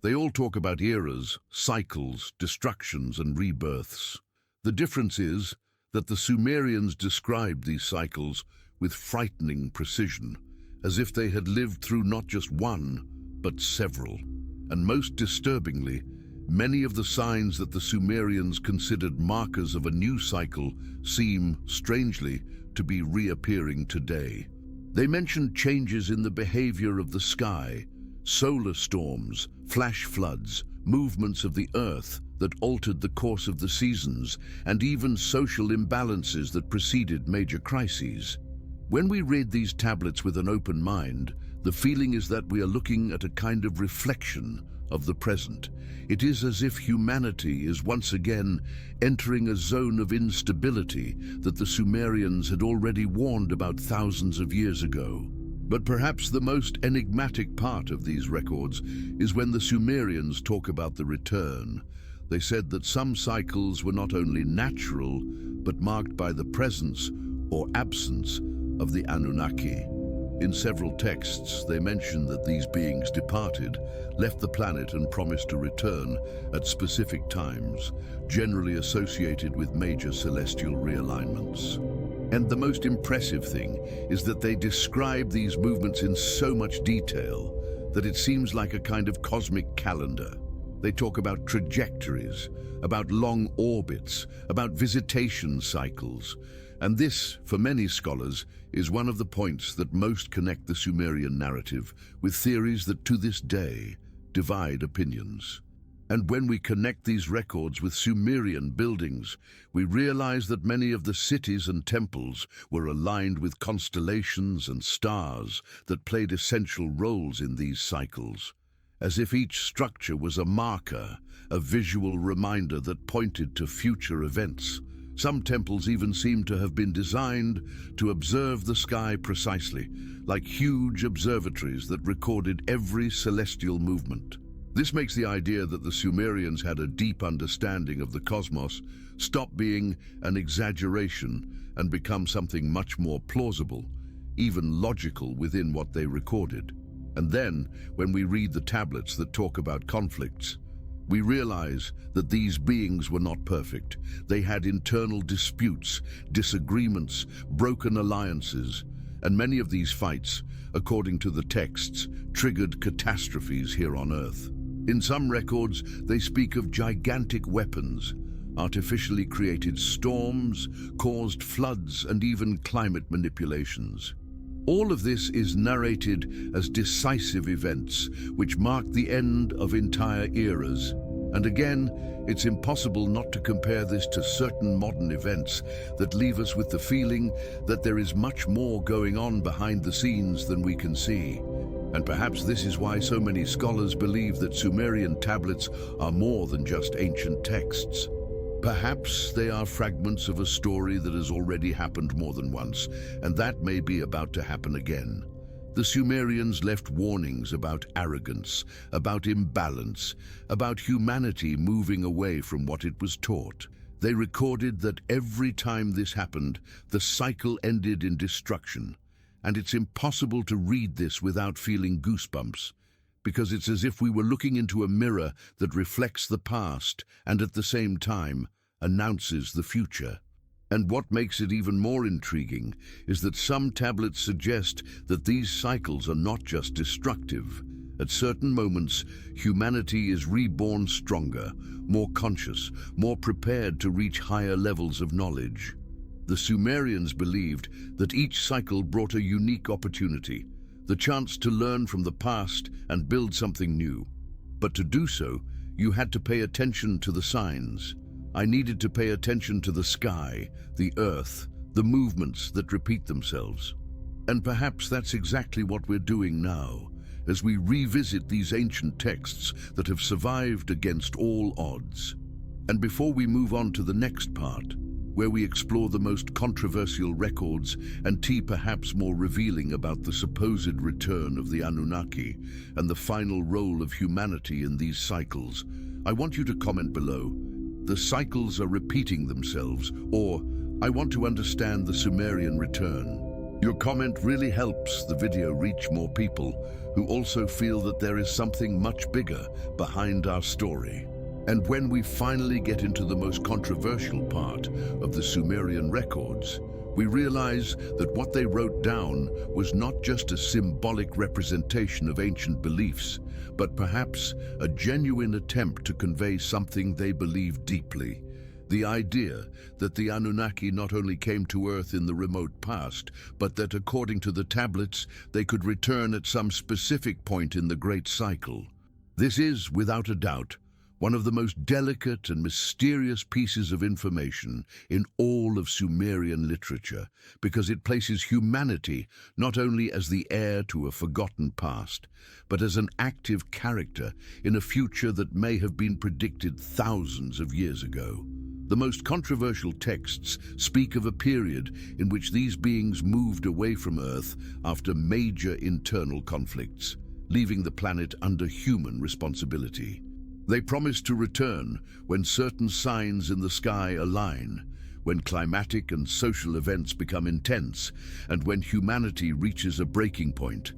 Speaker 1: they all talk about eras, cycles, destructions, and rebirths. The difference is that the Sumerians described these cycles with frightening precision, as if they had lived through not just one, but several. And most disturbingly, many of the signs that the Sumerians considered markers of a new cycle seem, strangely, to be reappearing today. They mentioned changes in the behavior of the sky, solar storms, flash floods, movements of the earth that altered the course of the seasons, and even social imbalances that preceded major crises. When we read these tablets with an open mind, the feeling is that we are looking at a kind of reflection of the present. It is as if humanity is once again entering a zone of instability that the Sumerians had already warned about thousands of years ago. But perhaps the most enigmatic part of these records is when the Sumerians talk about the return. They said that some cycles were not only natural, but marked by the presence or absence of the Anunnaki. In several texts, they mention that these beings departed, left the planet and promised to return at specific times, generally associated with major celestial realignments. And the most impressive thing is that they describe these movements in so much detail that it seems like a kind of cosmic calendar. They talk about trajectories, about long orbits, about visitation cycles. And this, for many scholars, is one of the points that most connect the Sumerian narrative with theories that to this day divide opinions. And when we connect these records with Sumerian buildings, we realize that many of the cities and temples were aligned with constellations and stars that played essential roles in these cycles, as if each structure was a marker, a visual reminder that pointed to future events. Some temples even seem to have been designed to observe the sky precisely, like huge observatories that recorded every celestial movement. This makes the idea that the Sumerians had a deep understanding of the cosmos stop being an exaggeration and become something much more plausible, even logical within what they recorded. And then, when we read the tablets that talk about conflicts, we realize that these beings were not perfect. They had internal disputes, disagreements, broken alliances, and many of these fights, according to the texts, triggered catastrophes here on Earth. In some records, they speak of gigantic weapons, artificially created storms, caused floods, and even climate manipulations. All of this is narrated as decisive events, which marked the end of entire eras. And again, it's impossible not to compare this to certain modern events that leave us with the feeling that there is much more going on behind the scenes than we can see. And perhaps this is why so many scholars believe that Sumerian tablets are more than just ancient texts. Perhaps they are fragments of a story that has already happened more than once, and that may be about to happen again. The Sumerians left warnings about arrogance, about imbalance, about humanity moving away from what it was taught. They recorded that every time this happened, the cycle ended in destruction. And it's impossible to read this without feeling goosebumps, because it's as if we were looking into a mirror that reflects the past and at the same time announces the future. And what makes it even more intriguing is that some tablets suggest that these cycles are not just destructive. At certain moments, humanity is reborn stronger, more conscious, more prepared to reach higher levels of knowledge. The Sumerians believed that each cycle brought a unique opportunity, the chance to learn from the past and build something new. But to do so, you had to pay attention to the signs. I needed to pay attention to the sky, the earth, the movements that repeat themselves. And perhaps that's exactly what we're doing now, as we revisit these ancient texts that have survived against all odds. And before we move on to the next part, where we explore the most controversial records and perhaps more revealing about the supposed return of the Anunnaki and the final role of humanity in these cycles, I want you to comment below. The cycles are repeating themselves, or I want to understand the Sumerian return. Your comment really helps the video reach more people who also feel that there is something much bigger behind our story. And when we finally get into the most controversial part of the Sumerian records, we realize that what they wrote down was not just a symbolic representation of ancient beliefs, but perhaps a genuine attempt to convey something they believed deeply. The idea that the Anunnaki not only came to Earth in the remote past, but that according to the tablets, they could return at some specific point in the Great Cycle. This is, without a doubt, one of the most delicate and mysterious pieces of information in all of Sumerian literature, because it places humanity not only as the heir to a forgotten past, but as an active character in a future that may have been predicted thousands of years ago. The most controversial texts speak of a period in which these beings moved away from Earth after major internal conflicts, leaving the planet under human responsibility. They promise to return when certain signs in the sky align, when climatic and social events become intense, and when humanity reaches a breaking point,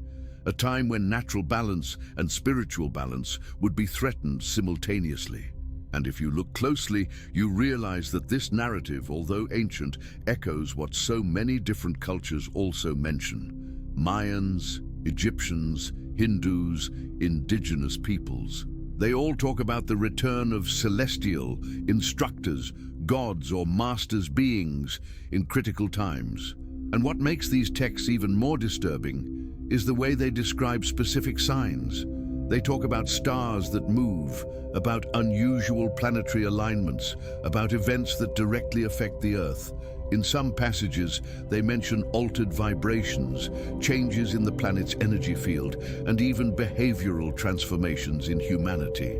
Speaker 1: a time when natural balance and spiritual balance would be threatened simultaneously. And if you look closely, you realize that this narrative, although ancient, echoes what so many different cultures also mention: Mayans, Egyptians, Hindus, indigenous peoples. They all talk about the return of celestial instructors, gods or masters beings in critical times. And what makes these texts even more disturbing is the way they describe specific signs. They talk about stars that move, about unusual planetary alignments, about events that directly affect the Earth. In some passages, they mention altered vibrations, changes in the planet's energy field, and even behavioral transformations in humanity.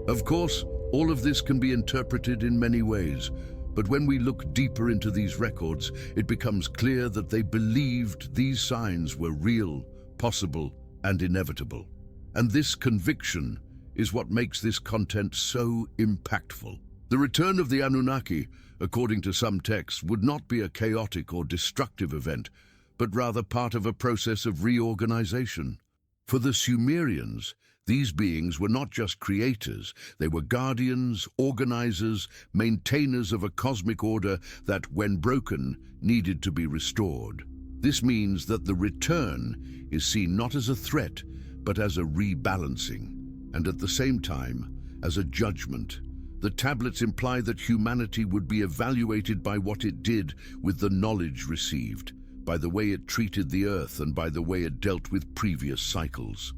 Speaker 1: Of course, all of this can be interpreted in many ways, but when we look deeper into these records, it becomes clear that they believed these signs were real, possible, and inevitable. And this conviction is what makes this content so impactful. The return of the Anunnaki, according to some texts, would not be a chaotic or destructive event, but rather part of a process of reorganization. For the Sumerians, these beings were not just creators, they were guardians, organizers, maintainers of a cosmic order that, when broken, needed to be restored. This means that the return is seen not as a threat, but as a rebalancing, and at the same time, as a judgment. The tablets imply that humanity would be evaluated by what it did with the knowledge received, by the way it treated the Earth and by the way it dealt with previous cycles.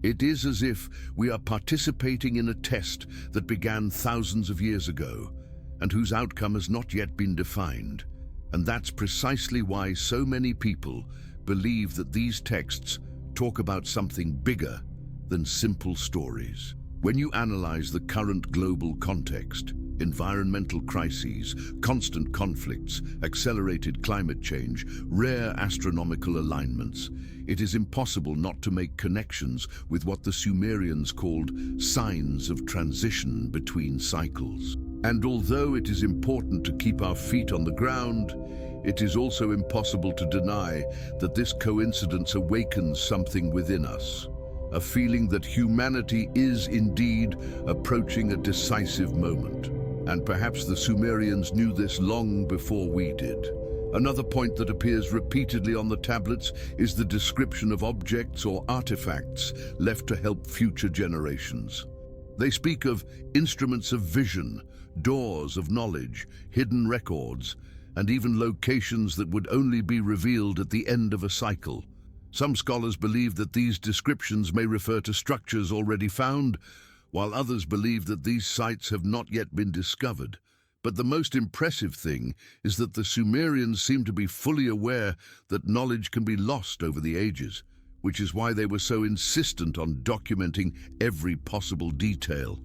Speaker 1: It is as if we are participating in a test that began thousands of years ago and whose outcome has not yet been defined. And that's precisely why so many people believe that these texts talk about something bigger than simple stories. When you analyze the current global context, environmental crises, constant conflicts, accelerated climate change, rare astronomical alignments, it is impossible not to make connections with what the Sumerians called signs of transition between cycles. And although it is important to keep our feet on the ground, it is also impossible to deny that this coincidence awakens something within us. A feeling that humanity is indeed approaching a decisive moment. And perhaps the Sumerians knew this long before we did. Another point that appears repeatedly on the tablets is the description of objects or artifacts left to help future generations. They speak of instruments of vision, doors of knowledge, hidden records, and even locations that would only be revealed at the end of a cycle. Some scholars believe that these descriptions may refer to structures already found, while others believe that these sites have not yet been discovered. But the most impressive thing is that the Sumerians seem to be fully aware that knowledge can be lost over the ages, which is why they were so insistent on documenting every possible detail.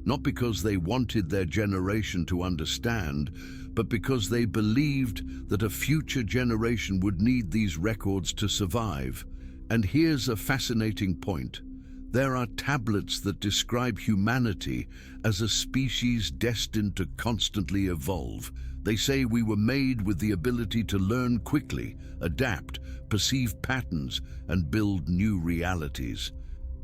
Speaker 1: Not because they wanted their generation to understand, but because they believed that a future generation would need these records to survive. And here's a fascinating point. There are tablets that describe humanity as a species destined to constantly evolve. They say we were made with the ability to learn quickly, adapt, perceive patterns, and build new realities.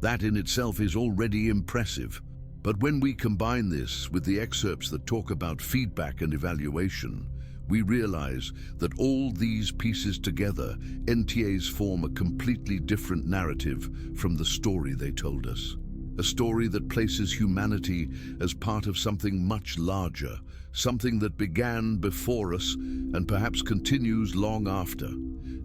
Speaker 1: That in itself is already impressive. But when we combine this with the excerpts that talk about feedback and evaluation, we realize that all these pieces together, NTAs form a completely different narrative from the story they told us. A story that places humanity as part of something much larger, something that began before us and perhaps continues long after.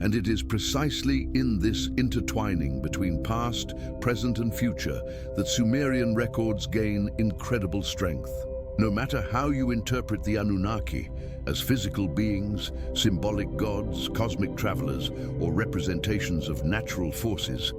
Speaker 1: And it is precisely in this intertwining between past, present, and future that Sumerian records gain incredible strength. No matter how you interpret the Anunnaki, as physical beings, symbolic gods, cosmic travelers, or representations of natural forces,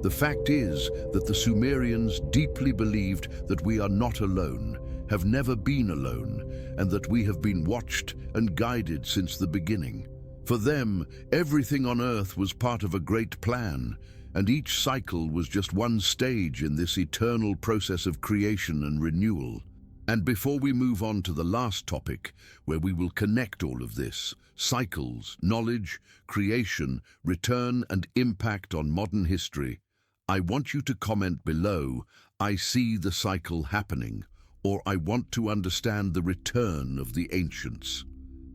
Speaker 1: the fact is that the Sumerians deeply believed that we are not alone, have never been alone, and that we have been watched and guided since the beginning. For them, everything on Earth was part of a great plan, and each cycle was just one stage in this eternal process of creation and renewal. And before we move on to the last topic, where we will connect all of this, cycles, knowledge, creation, return, and impact on modern history, I want you to comment below, "I see the cycle happening," or "I want to understand the return of the ancients."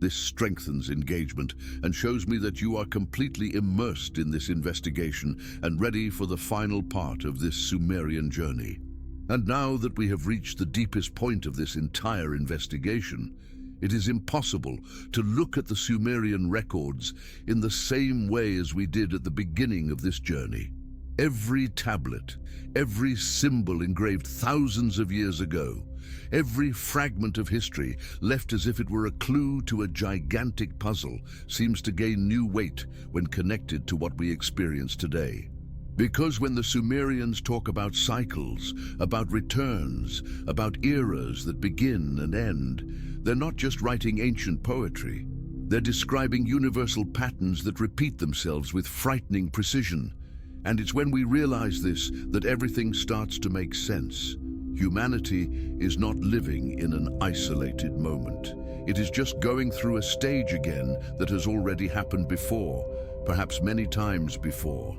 Speaker 1: This strengthens engagement and shows me that you are completely immersed in this investigation and ready for the final part of this Sumerian journey. And now that we have reached the deepest point of this entire investigation, it is impossible to look at the Sumerian records in the same way as we did at the beginning of this journey. Every tablet, every symbol engraved thousands of years ago, every fragment of history left as if it were a clue to a gigantic puzzle seems to gain new weight when connected to what we experience today. Because when the Sumerians talk about cycles, about returns, about eras that begin and end, they're not just writing ancient poetry. They're describing universal patterns that repeat themselves with frightening precision. And it's when we realize this that everything starts to make sense. Humanity is not living in an isolated moment. It is just going through a stage again that has already happened before, perhaps many times before.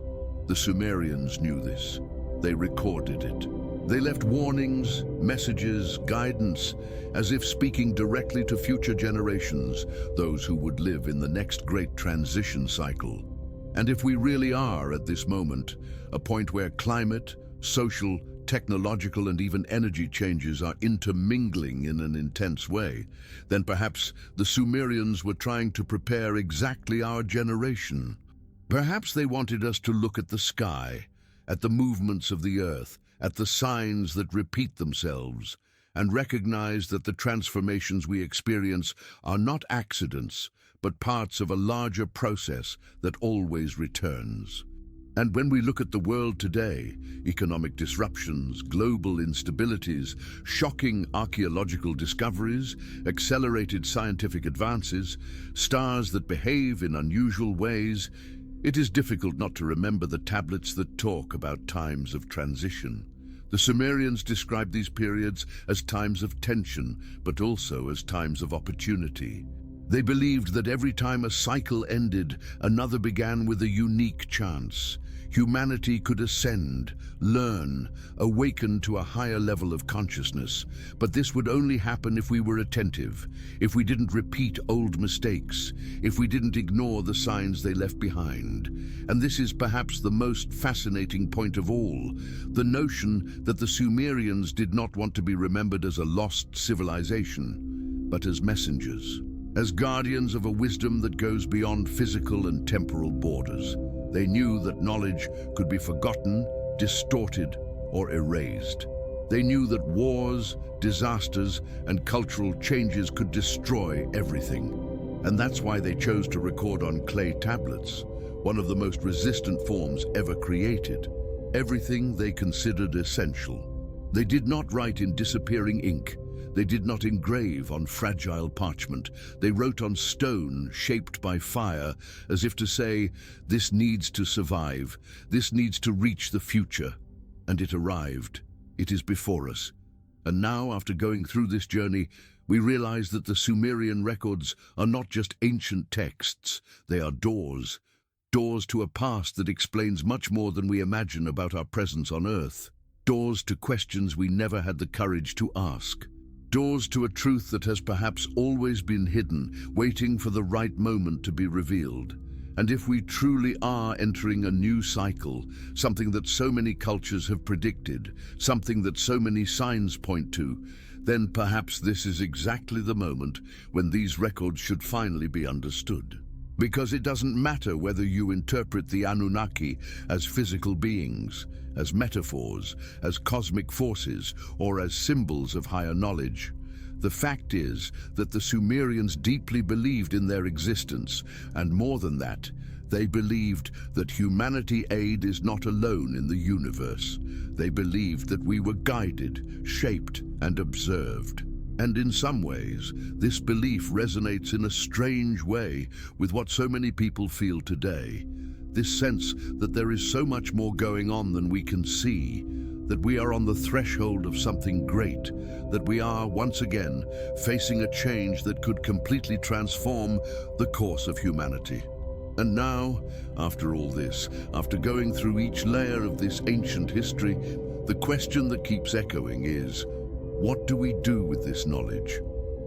Speaker 1: The Sumerians knew this. They recorded it. They left warnings, messages, guidance, as if speaking directly to future generations, those who would live in the next great transition cycle. And if we really are at this moment, a point where climate, social, technological, and even energy changes are intermingling in an intense way, then perhaps the Sumerians were trying to prepare exactly our generation. Perhaps they wanted us to look at the sky, at the movements of the earth, at the signs that repeat themselves, and recognize that the transformations we experience are not accidents, but parts of a larger process that always returns. And when we look at the world today, economic disruptions, global instabilities, shocking archaeological discoveries, accelerated scientific advances, stars that behave in unusual ways, it is difficult not to remember the tablets that talk about times of transition. The Sumerians described these periods as times of tension, but also as times of opportunity. They believed that every time a cycle ended, another began with a unique chance. Humanity could ascend, learn, awaken to a higher level of consciousness, but this would only happen if we were attentive, if we didn't repeat old mistakes, if we didn't ignore the signs they left behind. And this is perhaps the most fascinating point of all, the notion that the Sumerians did not want to be remembered as a lost civilization, but as messengers. As guardians of a wisdom that goes beyond physical and temporal borders. They knew that knowledge could be forgotten, distorted, or erased. They knew that wars, disasters, and cultural changes could destroy everything. And that's why they chose to record on clay tablets, one of the most resistant forms ever created. Everything they considered essential. They did not write in disappearing ink. They did not engrave on fragile parchment. They wrote on stone shaped by fire, as if to say, this needs to survive, this needs to reach the future. And it arrived. It is before us. And now, after going through this journey, we realize that the Sumerian records are not just ancient texts, they are doors. Doors to a past that explains much more than we imagine about our presence on Earth. Doors to questions we never had the courage to ask. Doors to a truth that has perhaps always been hidden, waiting for the right moment to be revealed. And if we truly are entering a new cycle, something that so many cultures have predicted, something that so many signs point to, then perhaps this is exactly the moment when these records should finally be understood. Because it doesn't matter whether you interpret the Anunnaki as physical beings, as metaphors, as cosmic forces, or as symbols of higher knowledge. The fact is that the Sumerians deeply believed in their existence, and more than that, they believed that humanity aid is not alone in the universe. They believed that we were guided, shaped, and observed. And in some ways, this belief resonates in a strange way with what so many people feel today. This sense that there is so much more going on than we can see, that we are on the threshold of something great, that we are, once again, facing a change that could completely transform the course of humanity. And now, after all this, after going through each layer of this ancient history, the question that keeps echoing is, what do we do with this knowledge?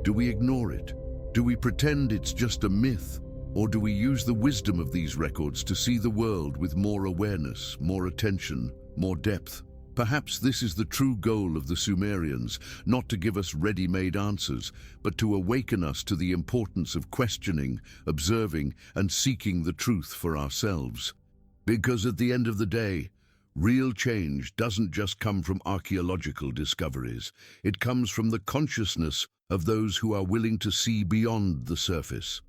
Speaker 1: Do we ignore it? Do we pretend it's just a myth? Or do we use the wisdom of these records to see the world with more awareness, more attention, more depth? Perhaps this is the true goal of the Sumerians, not to give us ready-made answers, but to awaken us to the importance of questioning, observing, and seeking the truth for ourselves. Because at the end of the day, real change doesn't just come from archaeological discoveries. It comes from the consciousness of those who are willing to see beyond the surface.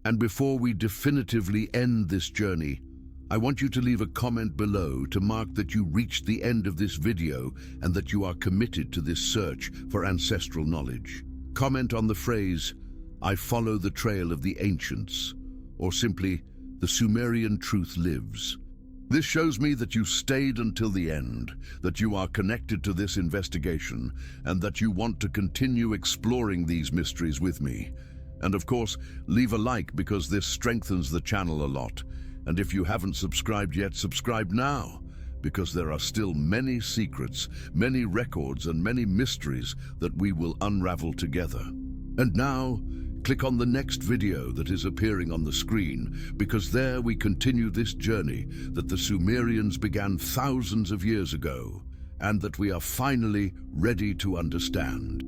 Speaker 1: And before we definitively end this journey, I want you to leave a comment below to mark that you reached the end of this video and that you are committed to this search for ancestral knowledge. Comment on the phrase, "I follow the trail of the ancients," or simply, "The Sumerian truth lives." This shows me that you stayed until the end, that you are connected to this investigation, and that you want to continue exploring these mysteries with me. And of course, leave a like because this strengthens the channel a lot. And if you haven't subscribed yet, subscribe now, because there are still many secrets, many records, and many mysteries that we will unravel together. And now, click on the next video that is appearing on the screen, because there we continue this journey that the Sumerians began thousands of years ago, and that we are finally ready to understand.